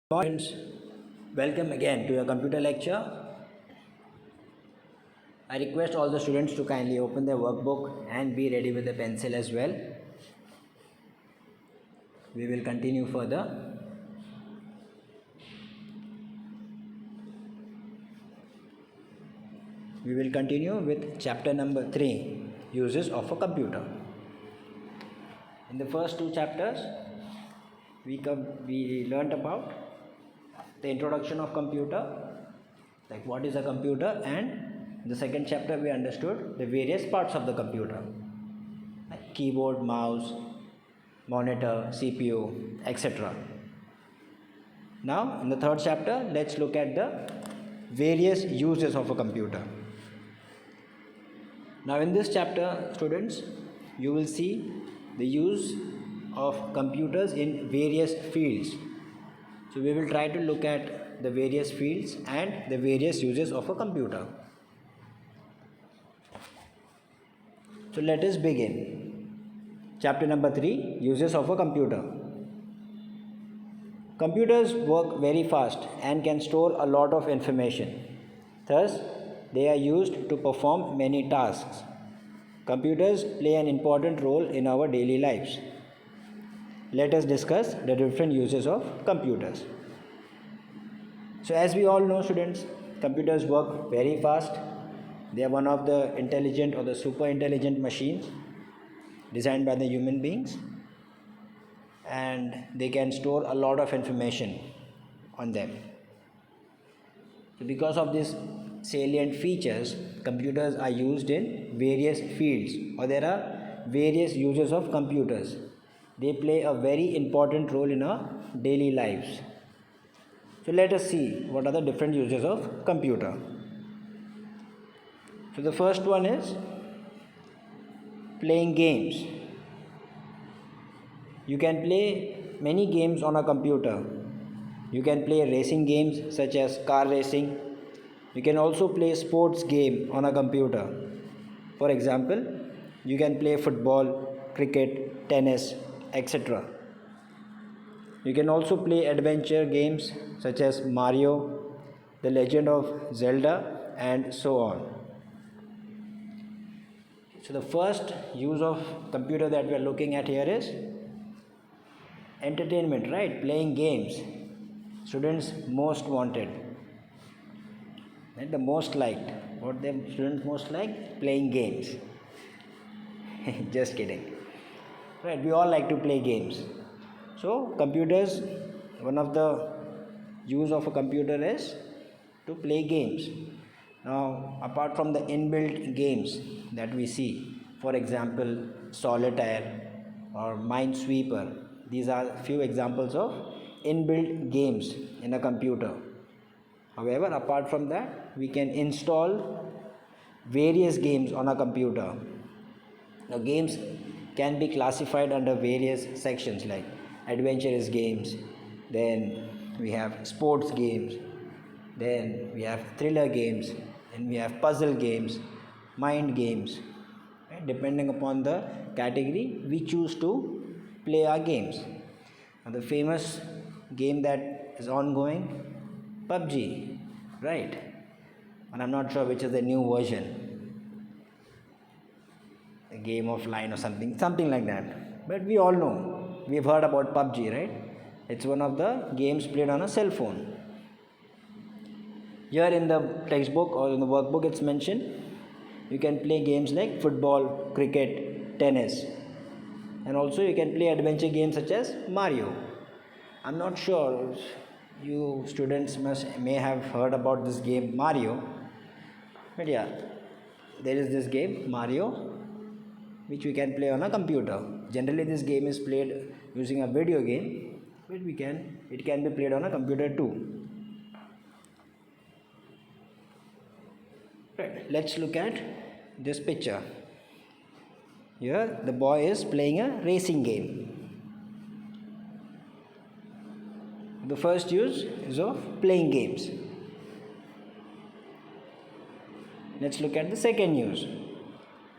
Students, welcome again to your computer lecture. I request all the students to kindly open their workbook and be ready with a pencil as well. We will continue further. We will continue with chapter number 3, uses of a computer. In the first two chapters, we learnt about the introduction of computer, like what is a computer, and in the second chapter we understood the various parts of the computer, like keyboard, mouse, monitor, CPU, etc. Now in the third chapter, let's look at the various uses of a computer. Now in this chapter, students, you will see the use of computers in various fields. So we will try to look at the various fields and the various uses of a computer. So let us begin. Chapter number 3, uses of a computer. Computers work very fast and can store a lot of information. Thus, they are used to perform many tasks. Computers play an important role in our daily lives. Let us discuss the different uses of computers. So as we all know, students, computers work very fast. They are one of the intelligent or the super intelligent machines designed by the human beings, and they can store a lot of information on them. So because of these salient features, computers are used in various fields, or there are various uses of computers. They play a very important role in our daily lives. So let us see what are the different uses of computer. So the first one is playing games. You can play many games on a computer. You can play racing games such as car racing. You can also play sports game on a computer. For example, you can play football, cricket, tennis, etc. You can also play adventure games such as Mario, The Legend of Zelda, and so on. So the first use of computer that we are looking at here is entertainment, right? Playing games. Students most wanted, right? The most liked. What the students most like? Playing games. Just kidding. Right? We all like to play games. So computers, one of the use of a computer is to play games. Now, apart from the inbuilt games that we see, for example, solitaire or minesweeper, these are few examples of inbuilt games in a computer. However, apart from that, we can install various games on a computer. Now, games can be classified under various sections like adventurous games, then we have sports games, then we have thriller games, and we have puzzle games, mind games. Right? Depending upon the category, we choose to play our games. Now, the famous game that is ongoing, PUBG, right? And I'm not sure which is the new version, a game of line or something like that. But we all know, we've heard about PUBG, right? It's one of the games played on a cell phone. Here in the textbook or in the workbook it's mentioned, you can play games like football, cricket, tennis, and also you can play adventure games such as Mario. I'm not sure you students may have heard about this game Mario, but yeah, there is this game Mario which we can play on a computer. Generally this game is played using a video game, but it can be played on a computer too. Right, let's look at this picture. Here the boy is playing a racing game. The first use is of playing games. Let's look at the second use,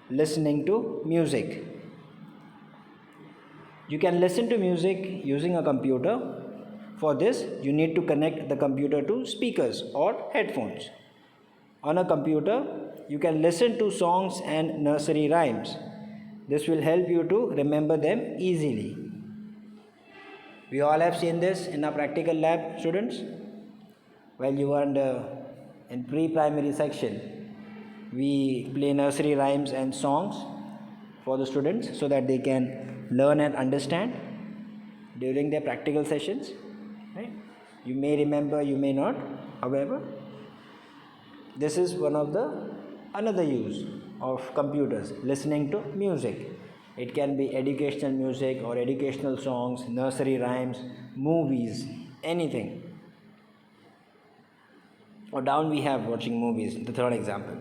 listening to music. You can listen to music using a computer, For this, you need to connect the computer to speakers or headphones. On a computer, you can listen to songs and nursery rhymes. This will help you to remember them easily. We all have seen this in our practical lab, students. While you are in pre-primary section, we play nursery rhymes and songs for the students so that they can learn and understand during their practical sessions. Right? You may remember, you may not. However, this is one of the another use of computers, listening to music. It can be educational music or educational songs, nursery rhymes, movies, anything. Or down we have watching movies, the third example.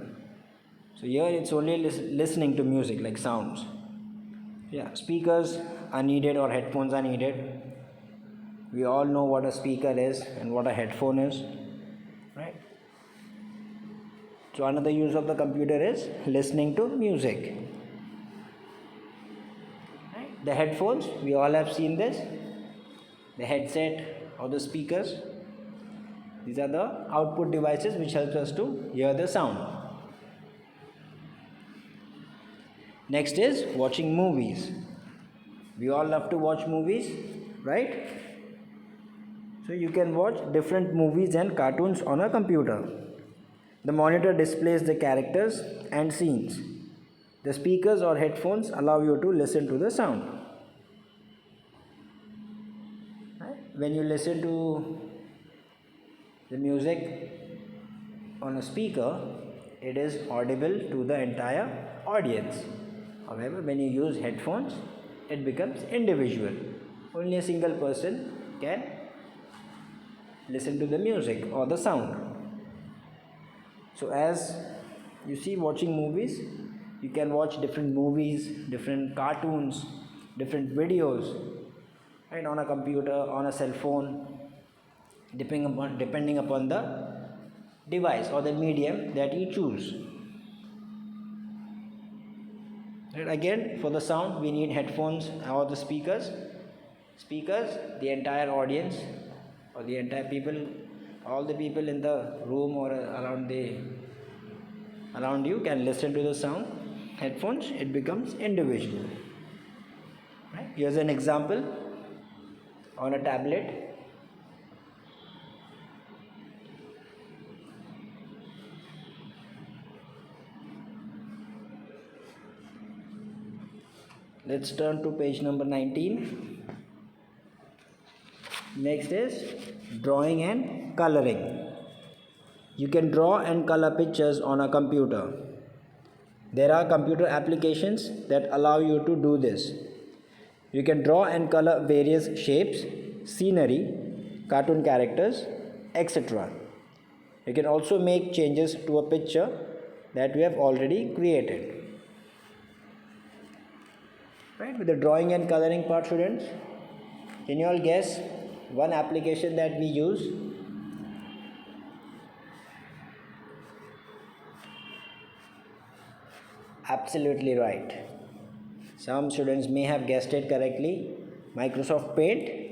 So here it's only listening to music like sounds. Yeah, speakers are needed or headphones are needed. We all know what a speaker is and what a headphone is, right? So another use of the computer is listening to music. Right? The headphones, we all have seen this. The headset or the speakers. These are the output devices which helps us to hear the sound. Next is watching movies. We all love to watch movies, right? So you can watch different movies and cartoons on a computer. The monitor displays the characters and scenes. The speakers or headphones allow you to listen to the sound. When you listen to the music on a speaker, it is audible to the entire audience. However, when you use headphones, it becomes individual. Only a single person can listen to the music or the sound. So as you see watching movies, you can watch different movies, different cartoons, different videos, right, on a computer, on a cell phone, depending upon the device or the medium that you choose. Right, again, for the sound, we need headphones or the speakers. Speakers, the entire audience or the entire people, all the people in the room or around you can listen to the sound. Headphones, it becomes individual. Right? Here's an example on a tablet. Let's turn to page number 19. Next is drawing and coloring. You can draw and color pictures on a computer. There are computer applications that allow you to do this. You can draw and color various shapes, scenery, cartoon characters, etc. You can also make changes to a picture that we have already created. Right, with the drawing and coloring part, students, can you all guess one application that we use? Absolutely right. Some students may have guessed it correctly. Microsoft Paint.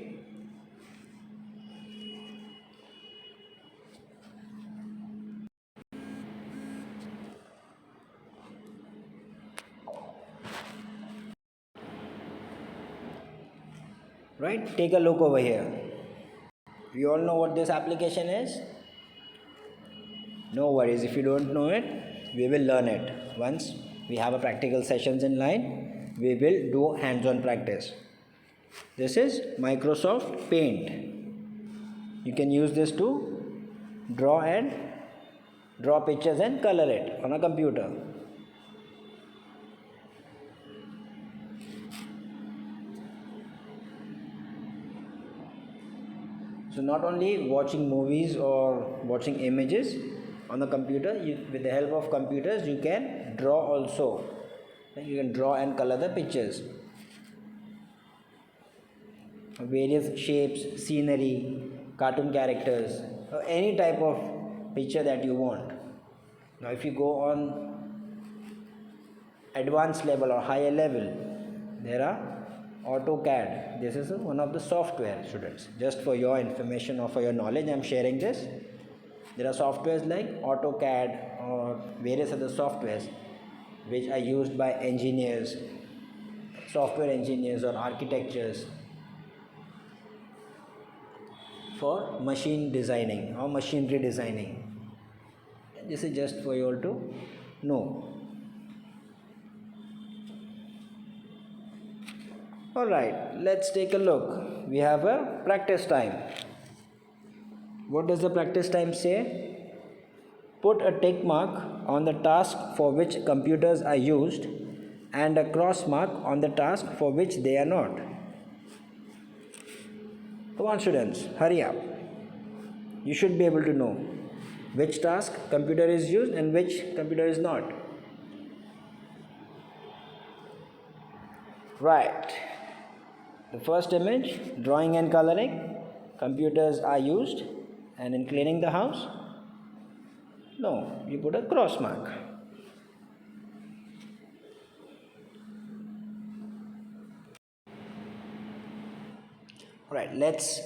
Right, take a look over here. We all know what this application is. No worries, if you don't know it, we will learn it. Once we have a practical sessions in line, we will do hands-on practice. This is Microsoft Paint. You can use this to draw pictures and color it on a computer. So not only watching movies or watching images on the computer, with the help of computers you can draw also. You can draw and color the pictures. Various shapes, scenery, cartoon characters, or any type of picture that you want. Now if you go on advanced level or higher level, there are AutoCAD. This is one of the software, students. Just for your information or for your knowledge, I am sharing this. There are softwares like AutoCAD or various other softwares which are used by engineers, software engineers or architectures for machine designing or machinery designing. This is just for you all to know. Alright, let's take a look. We have a practice time. What does the practice time say? Put a tick mark on the task for which computers are used and a cross mark on the task for which they are not. Come on students, hurry up. You should be able to know which task computer is used and which computer is not. Right. The first image, drawing and coloring. Computers are used, and in cleaning the house, no, you put a cross mark. Right, let's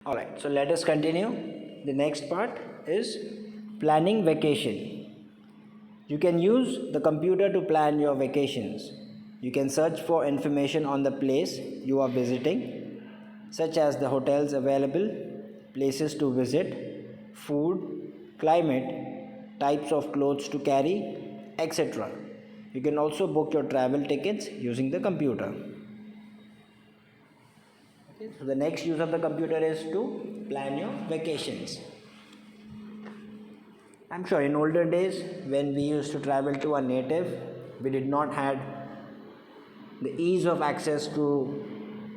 Alright, so let us continue. The next part is planning vacation. You can use the computer to plan your vacations. You can search for information on the place you are visiting, such as the hotels available, places to visit, food, climate, types of clothes to carry, etc. You can also book your travel tickets using the computer. Okay, so the next use of the computer is to plan your vacations. I'm sure in older days when we used to travel to a native, we did not had the ease of access to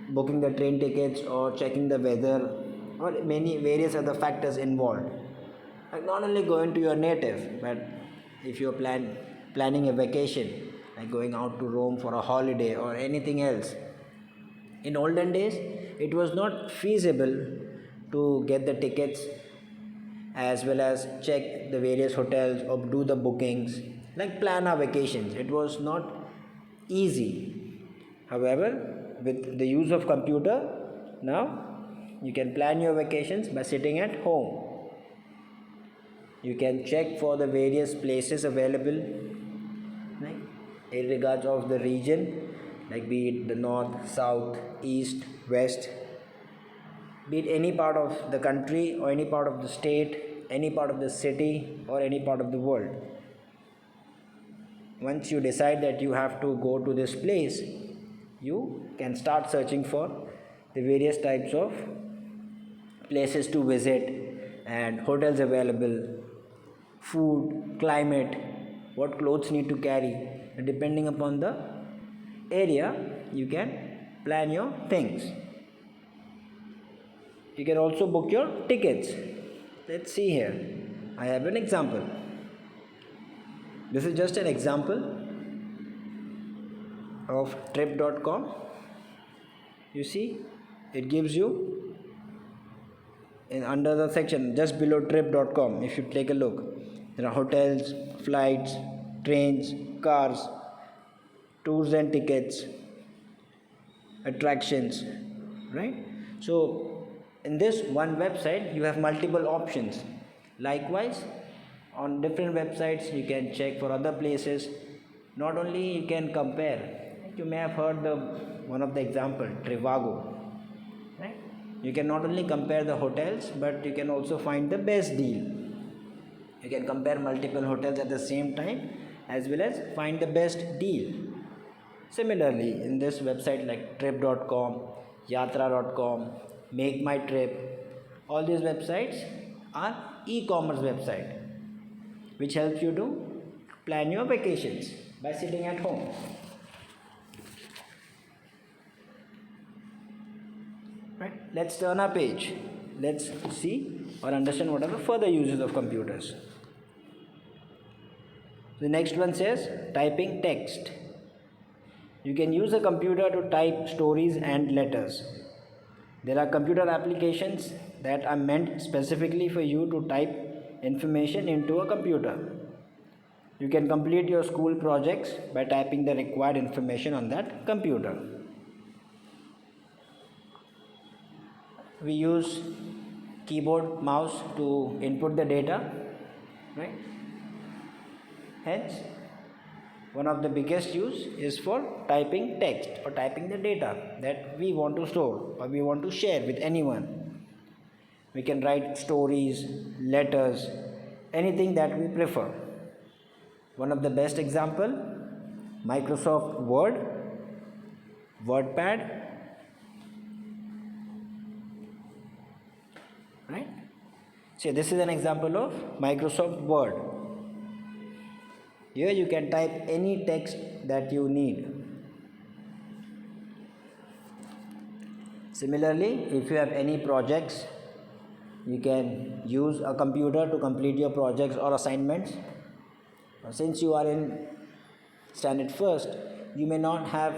booking the train tickets or checking the weather or many various other factors involved. Like not only going to your native, but if you're planning a vacation, like going out to Rome for a holiday or anything else. In olden days, it was not feasible to get the tickets as well as check the various hotels or do the bookings, like plan our vacations. It was not easy. However, with the use of computer, now you can plan your vacations by sitting at home. You can check for the various places available, right, in regards of the region, like be it the north, south, east, west, be it any part of the country or any part of the state, any part of the city or any part of the world. Once you decide that you have to go to this place, you can start searching for the various types of places to visit and hotels available, food, climate, what clothes need to carry. And depending upon the area, you can plan your things. You can also book your tickets. Let's see here. I have an example. This is just an example of trip.com. You see, it gives you under the section just below trip.com. If you take a look, there are hotels, flights, trains, cars, tours and tickets, attractions, right? So in this one website you have multiple options. Likewise, on different websites you can check for other places. Not only you can compare, you may have heard the one of the example, Trivago, right? You can not only compare the hotels, but you can also find the best deal. You can compare multiple hotels at the same time as well as find the best deal. Similarly, in this website like trip.com, yatra.com, Make My Trip, all these websites are e-commerce website which helps you to plan your vacations by sitting at home. Right? Let's turn our page. Let's see or understand what are the further uses of computers. The next one says typing text. You can use a computer to type stories and letters. There are computer applications that are meant specifically for you to type information into a computer. You can complete your school projects by typing the required information on that computer. We use keyboard, mouse to input the data, right? Hence, one of the biggest use is for typing text or typing the data that we want to store or we want to share with anyone. We can write stories, letters, anything that we prefer. One of the best example, Microsoft Word, WordPad, right? So this is an example of Microsoft Word. Here you can type any text that you need. Similarly, if you have any projects, you can use a computer to complete your projects or assignments. Since you are in standard first, you may not have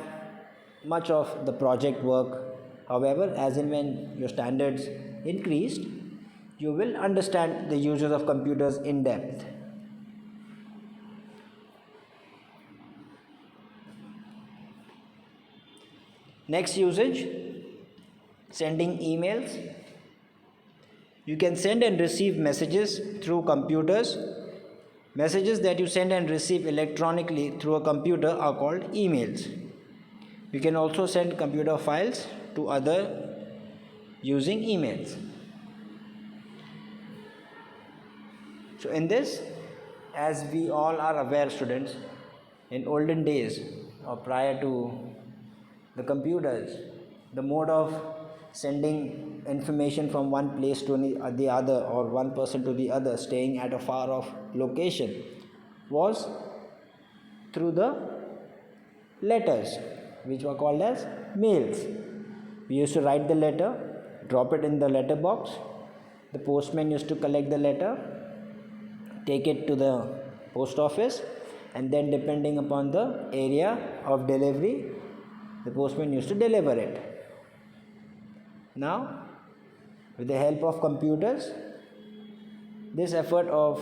much of the project work. However, as and when your standards increased, you will understand the uses of computers in depth. Next usage, sending emails. You can send and receive messages through computers. Messages that you send and receive electronically through a computer are called emails. You can also send computer files to other using emails. So in this, as we all are aware, students, in olden days or prior to the computers, the mode of sending information from one place to the other or one person to the other staying at a far off location was through the letters, which were called as mails. We used to write the letter, drop it in the letter box. The postman used to collect the letter, take it to the post office, and then depending upon the area of delivery, the postman used to deliver it. Now, with the help of computers, this effort of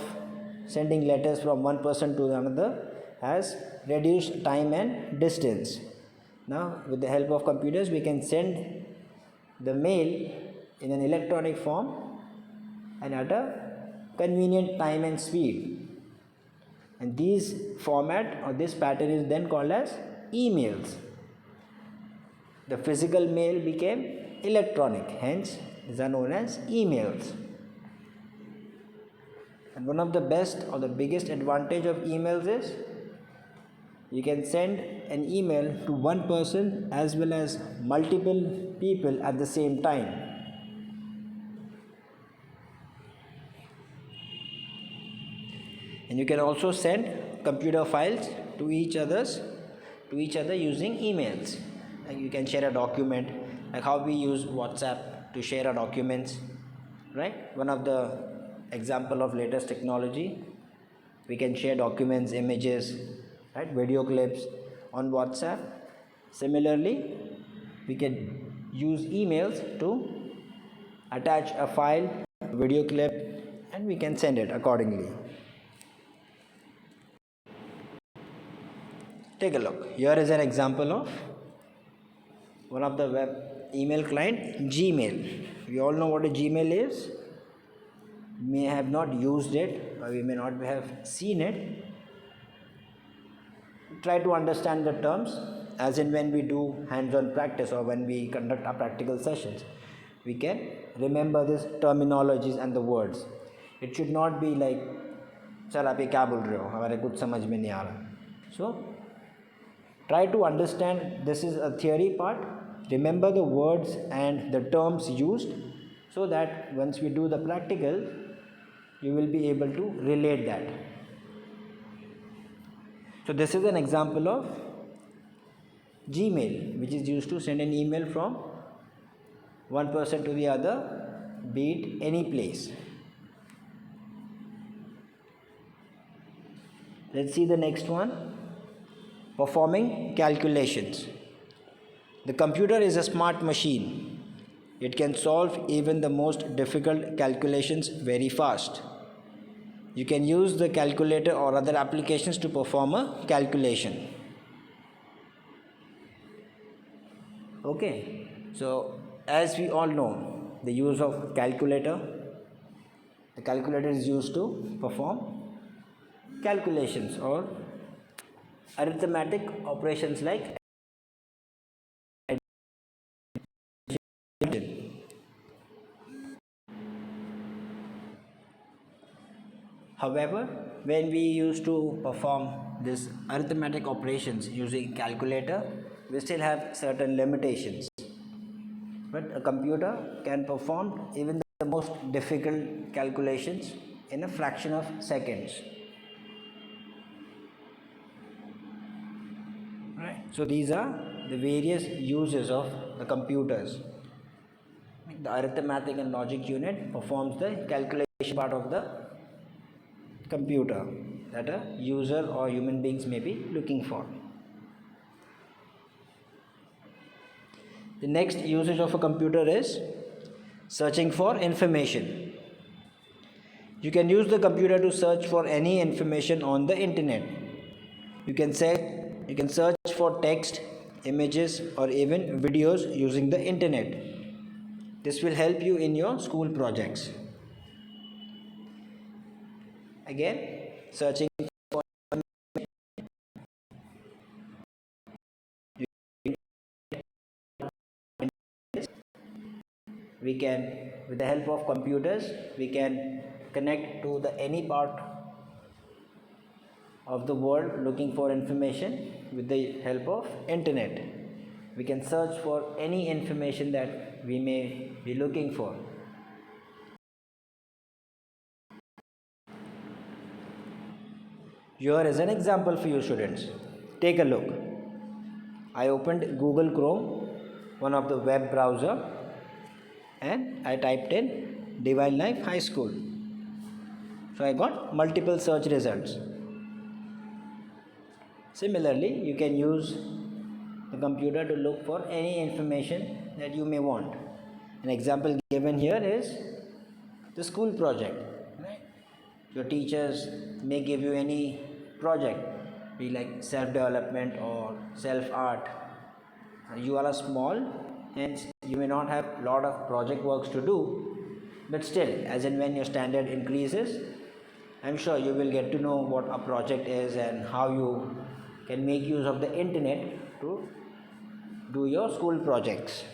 sending letters from one person to another has reduced time and distance. Now, with the help of computers, we can send the mail in an electronic form and at a convenient time and speed. And these format or this pattern is then called as emails. The physical mail became electronic, hence these are known as emails. And one of the best or the biggest advantage of emails is you can send an email to one person as well as multiple people at the same time. And you can also send computer files to each other using emails. Like you can share a document, like how we use WhatsApp to share our documents, right? One of the example of latest technology, we can share documents, images, right, video clips on WhatsApp. Similarly, we can use emails to attach a file, video clip, and we can send it accordingly. Take a look. Here is an example of one of the web email client, Gmail. We all know what a Gmail is. We may have not used it or we may not have seen it. Try to understand the terms as in when we do hands-on practice or when we conduct our practical sessions. We can remember these terminologies and the words. It should not be like, sir आप ये क्या बोल रहे हो, हमारे कुछ समझ में नहीं आ रहा. So try to understand, this is a theory part. Remember the words and the terms used so that once we do the practical, you will be able to relate that. So this is an example of Gmail, which is used to send an email from one person to the other, be it any place. Let's see the next one. Performing calculations. The computer is a smart machine. It can solve even the most difficult calculations very fast. you can use the calculator or other applications to perform a calculation. Okay, so as we all know, the use of calculator, the calculator is used to perform calculations or arithmetic operations like addition. However, when we used to perform this arithmetic operations using calculator, we still have certain limitations. But a computer can perform even the most difficult calculations in a fraction of seconds. Right. So these are the various uses of the computers. The arithmetic and logic unit performs the calculation part of the computer that a user or human beings may be looking for. The next usage of a computer is searching for information. You can use the computer to search for any information on the internet. You can search for text, images, or even videos using the internet. This will help you in your school projects. Again, searching for we can, with the help of computers, we can connect to the any part of the world looking for information with the help of internet. We can search for any information that we may be looking for. Here is an example for you students. Take a look. I opened Google Chrome, one of the web browser, and I typed in Divine Life High School. So I got multiple search results. Similarly, you can use the computer to look for any information that you may want. An example given here is the school project. Your teachers may give you any project, be like self-development or self-art. You are a small, hence you may not have a lot of project works to do, but still, as and when your standard increases, I'm sure you will get to know what a project is and how you can make use of the internet to do your school projects.